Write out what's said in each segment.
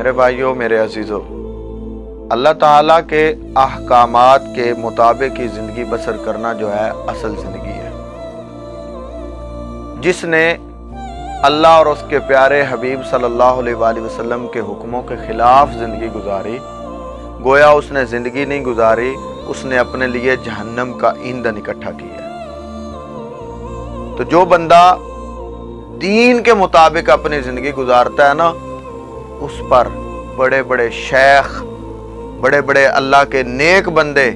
میرے بھائیوں، میرے عزیزوں، اللہ تعالیٰ کے احکامات کے مطابق ہی زندگی بسر کرنا جو ہے اصل زندگی ہے۔ جس نے اللہ اور اس کے پیارے حبیب صلی اللہ علیہ وآلہ وسلم کے حکموں کے خلاف زندگی گزاری، گویا اس نے زندگی نہیں گزاری، اس نے اپنے لیے جہنم کا ایندھن اکٹھا کیا۔ تو جو بندہ دین کے مطابق اپنی زندگی گزارتا ہے نا، اس پر بڑے بڑے شیخ، بڑے بڑے اللہ کے نیک بندے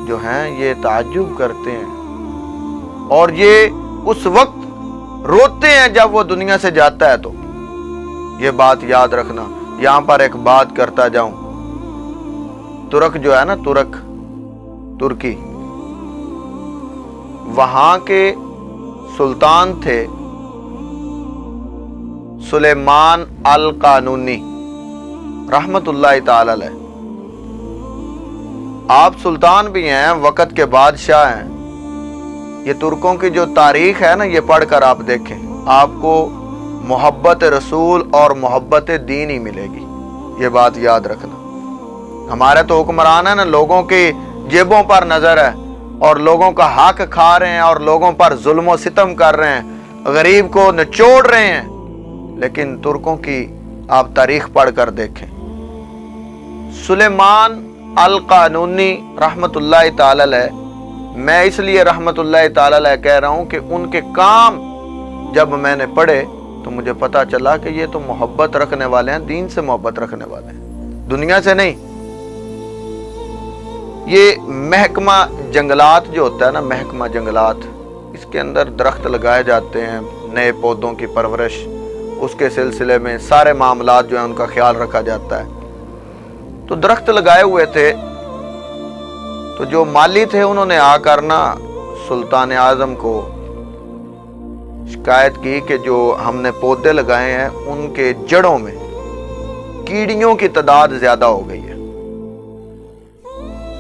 جو ہیں یہ تعجب کرتے ہیں، اور یہ اس وقت روتے ہیں جب وہ دنیا سے جاتا ہے۔ تو یہ بات یاد رکھنا، یہاں پر ایک بات کرتا جاؤں۔ ترک جو ہے نا، ترکی، وہاں کے سلطان تھے سلیمان القانونی رحمت اللہ تعالی علیہ۔ آپ سلطان بھی ہیں، وقت کے بادشاہ ہیں۔ یہ ترکوں کی جو تاریخ ہے نا، یہ پڑھ کر آپ دیکھیں، آپ کو محبت رسول اور محبت دین ہی ملے گی۔ یہ بات یاد رکھنا۔ ہمارے تو حکمران ہیں نا، لوگوں کی جیبوں پر نظر ہے اور لوگوں کا حق کھا رہے ہیں اور لوگوں پر ظلم و ستم کر رہے ہیں، غریب کو نچوڑ رہے ہیں۔ لیکن ترکوں کی آپ تاریخ پڑھ کر دیکھیں۔ سلیمان القانونی رحمت اللہ تعالی علیہ، میں اس لیے رحمت اللہ تعالی علیہ کہہ رہا ہوں کہ ان کے کام جب میں نے پڑھے تو مجھے پتا چلا کہ یہ تو محبت رکھنے والے ہیں، دین سے محبت رکھنے والے ہیں، دنیا سے نہیں۔ یہ محکمہ جنگلات جو ہوتا ہے نا، محکمہ جنگلات، اس کے اندر درخت لگائے جاتے ہیں، نئے پودوں کی پرورش، اس کے سلسلے میں سارے معاملات جو ہیں ان کا خیال رکھا جاتا ہے۔ تو درخت لگائے ہوئے تھے، تو جو مالی تھے انہوں نے آ کر نا سلطان اعظم کو شکایت کی کہ جو ہم نے پودے لگائے ہیں ان کے جڑوں میں کیڑیوں کی تعداد زیادہ ہو گئی ہے،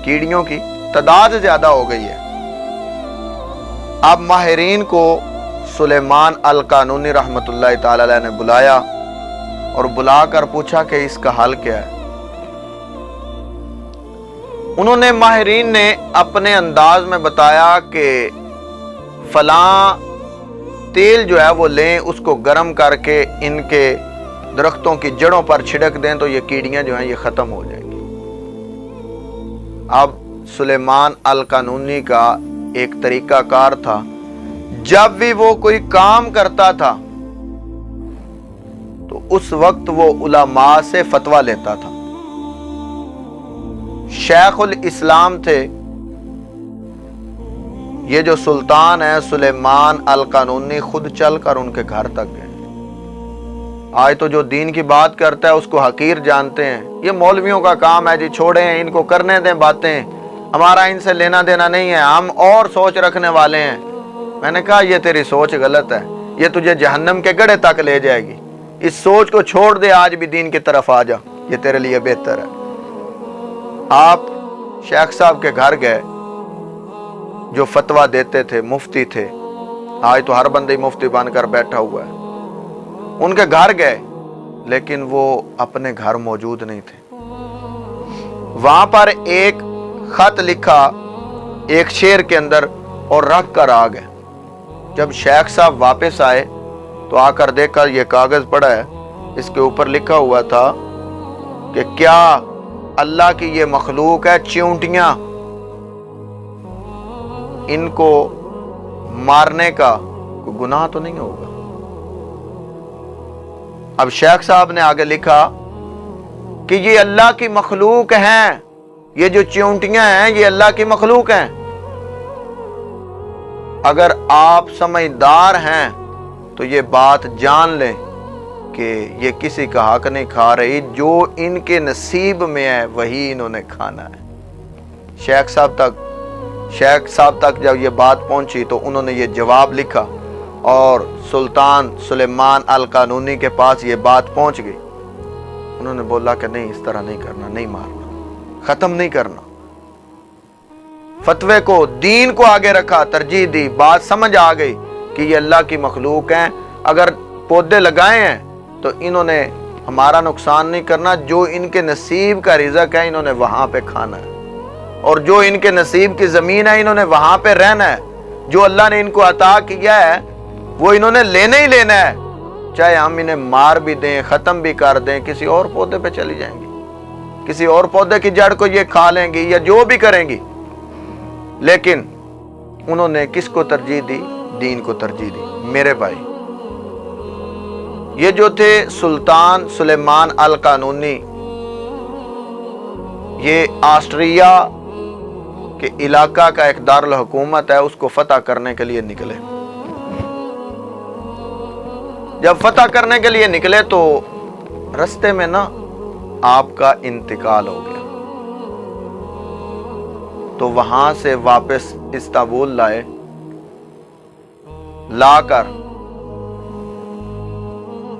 کیڑیوں کی تعداد زیادہ ہو گئی ہے۔ اب ماہرین کو سلیمان القانونی رحمت اللہ تعالی علیہ نے بلایا اور بلا کر پوچھا کہ اس کا حل کیا ہے۔ انہوں نے، ماہرین نے اپنے انداز میں بتایا کہ فلاں تیل جو ہے وہ لیں، اس کو گرم کر کے ان کے درختوں کی جڑوں پر چھڑک دیں تو یہ کیڑیاں جو ہیں یہ ختم ہو جائیں گی۔ اب سلیمان القانونی کا ایک طریقہ کار تھا، جب بھی وہ کوئی کام کرتا تھا تو اس وقت وہ علماء سے فتویٰ لیتا تھا۔ شیخ الاسلام تھے یہ جو سلطان ہے سلیمان القانونی، خود چل کر ان کے گھر تک گئے۔ آج تو جو دین کی بات کرتا ہے اس کو حقیر جانتے ہیں، یہ مولویوں کا کام ہے جی، چھوڑیں ان کو، کرنے دیں باتیں، ہمارا ان سے لینا دینا نہیں ہے، ہم اور سوچ رکھنے والے ہیں۔ میں نے کہا یہ تیری سوچ غلط ہے، یہ تجھے جہنم کے گڑھے تک لے جائے گی۔ اس سوچ کو چھوڑ دے، آج بھی دین کی طرف آ جا، یہ تیرے لیے بہتر ہے۔ آپ شیخ صاحب کے گھر گئے جو فتویٰ دیتے تھے، مفتی تھے، آج تو ہر بندے مفتی بن کر بیٹھا ہوا ہے۔ ان کے گھر گئے لیکن وہ اپنے گھر موجود نہیں تھے۔ وہاں پر ایک خط لکھا ایک شعر کے اندر اور رکھ کر آ گئے۔ جب شیخ صاحب واپس آئے تو آ کر دیکھا یہ کاغذ پڑا ہے، اس کے اوپر لکھا ہوا تھا کہ کیا اللہ کی یہ مخلوق ہے چیونٹیاں، ان کو مارنے کا کوئی گناہ تو نہیں ہوگا؟ اب شیخ صاحب نے آگے لکھا کہ یہ اللہ کی مخلوق ہیں، یہ جو چیونٹیاں ہیں یہ اللہ کی مخلوق ہیں۔ اگر آپ سمجھدار ہیں تو یہ بات جان لیں کہ یہ کسی کا حق نہیں کھا رہی، جو ان کے نصیب میں ہے وہی انہوں نے کھانا ہے۔ شیخ صاحب تک جب یہ بات پہنچی تو انہوں نے یہ جواب لکھا اور سلطان سلیمان القانونی کے پاس یہ بات پہنچ گئی۔ انہوں نے بولا کہ نہیں، اس طرح نہیں کرنا، نہیں مارنا، ختم نہیں کرنا۔ فتوے کو، دین کو آگے رکھا، ترجیح دی، بات سمجھ آ گئی کہ یہ اللہ کی مخلوق ہیں۔ اگر پودے لگائے ہیں تو انہوں نے ہمارا نقصان نہیں کرنا، جو ان کے نصیب کا رزق ہے انہوں نے وہاں پہ کھانا ہے، اور جو ان کے نصیب کی زمین ہے انہوں نے وہاں پہ رہنا ہے، جو اللہ نے ان کو عطا کیا ہے وہ انہوں نے لینا ہی لینا ہے، چاہے ہم انہیں مار بھی دیں، ختم بھی کر دیں، کسی اور پودے پہ چلی جائیں گی، کسی اور پودے کی جڑ کو یہ کھا لیں گی یا جو بھی کریں گی، لیکن انہوں نے کس کو ترجیح دی؟ دین کو ترجیح دی۔ میرے بھائی، یہ جو تھے سلطان سلیمان القانونی، یہ آسٹریا کے علاقہ کا ایک دارالحکومت ہے، اس کو فتح کرنے کے لیے نکلے۔ جب فتح کرنے کے لیے نکلے تو رستے میں نا آپ کا انتقال ہو گیا، تو وہاں سے واپس استنبول لائے، لا کر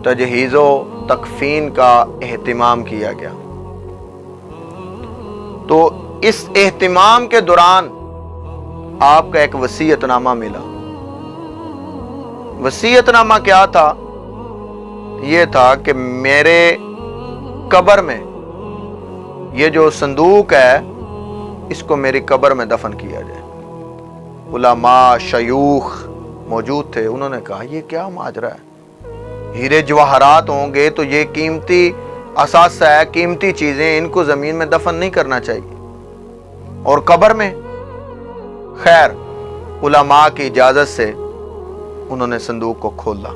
تجہیز و تکفین کا اہتمام کیا گیا۔ تو اس اہتمام کے دوران آپ کا ایک وصیت نامہ ملا۔ وصیت نامہ کیا تھا؟ یہ تھا کہ میرے قبر میں یہ جو صندوق ہے اس کو میری قبر میں دفن کیا جائے۔ علماء شیوخ موجود تھے، انہوں نے کہا یہ کیا ماجرا ہے، ہیرے جواہرات ہوں گے تو یہ قیمتی اثاثہ ہے، قیمتی چیزیں، ان کو زمین میں دفن نہیں کرنا چاہیے، اور قبر میں؟ خیر، علماء کی اجازت سے انہوں نے صندوق کو کھولا۔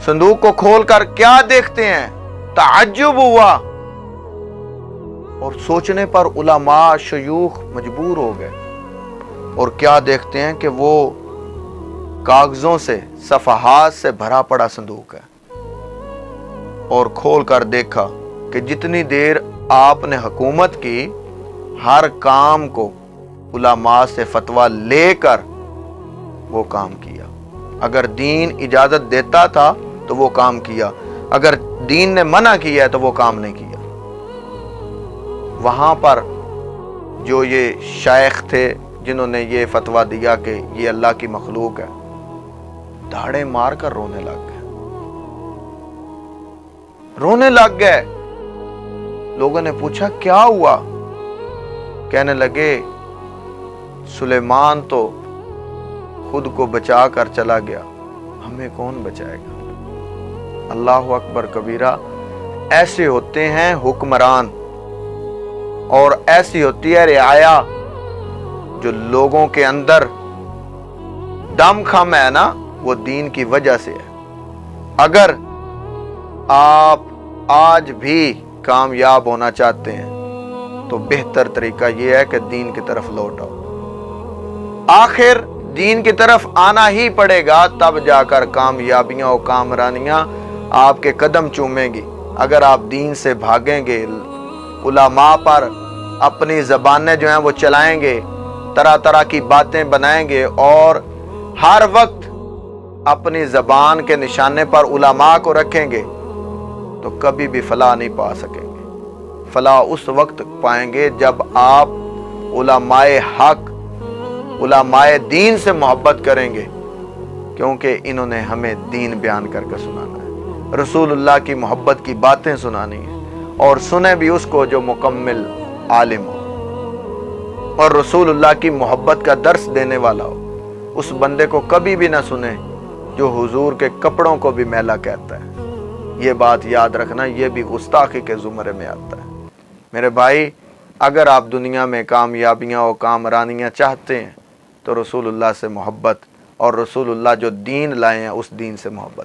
صندوق کو کھول کر کیا دیکھتے ہیں؟ تعجب ہوا، اور سوچنے پر علماء شیوخ مجبور ہو گئے، اور کیا دیکھتے ہیں کہ وہ کاغذوں سے، صفحات سے بھرا پڑا صندوق ہے، اور کھول کر دیکھا کہ جتنی دیر آپ نے حکومت کی ہر کام کو علماء سے فتویٰ لے کر وہ کام کیا۔ اگر دین اجازت دیتا تھا تو وہ کام کیا، اگر دین نے منع کیا ہے تو وہ کام نہیں کیا۔ وہاں پر جو یہ شیخ تھے جنہوں نے یہ فتویٰ دیا کہ یہ اللہ کی مخلوق ہے، دھاڑے مار کر رونے لگ گئے، رونے لگ گئے۔ لوگوں نے پوچھا کیا ہوا؟ کہنے لگے سلیمان تو خود کو بچا کر چلا گیا، ہمیں کون بچائے گا؟ اللہ اکبر کبیرہ۔ ایسے ہوتے ہیں حکمران، اور ایسی ہوتی ہے رعایا، جو لوگوں کے اندر دم خم ہے نا، وہ دین کی وجہ سے ہے۔ اگر آپ آج بھی کامیاب ہونا چاہتے ہیں تو بہتر طریقہ یہ ہے کہ دین کی طرف لوٹ آؤ۔ آخر دین کی طرف آنا ہی پڑے گا، تب جا کر کامیابیاں اور کامرانیاں آپ کے قدم چومیں گی۔ اگر آپ دین سے بھاگیں گے، علماء پر اپنی زبانیں جو ہیں وہ چلائیں گے، طرح طرح کی باتیں بنائیں گے، اور ہر وقت اپنی زبان کے نشانے پر علماء کو رکھیں گے، تو کبھی بھی فلاح نہیں پا سکیں گے۔ فلاح اس وقت پائیں گے جب آپ علماء حق، علماء دین سے محبت کریں گے، کیونکہ انہوں نے ہمیں دین بیان کر کے سنانا ہے، رسول اللہ کی محبت کی باتیں سنانی ہیں، اور سنیں بھی اس کو جو مکمل عالم ہو اور رسول اللہ کی محبت کا درس دینے والا ہو۔ اس بندے کو کبھی بھی نہ سنیں جو حضور کے کپڑوں کو بھی میلا کہتا ہے۔ یہ بات یاد رکھنا، یہ بھی گستاخی کے زمرے میں آتا ہے۔ میرے بھائی، اگر آپ دنیا میں کامیابیاں اور کامرانیاں چاہتے ہیں تو رسول اللہ سے محبت، اور رسول اللہ جو دین لائے ہیں اس دین سے محبت۔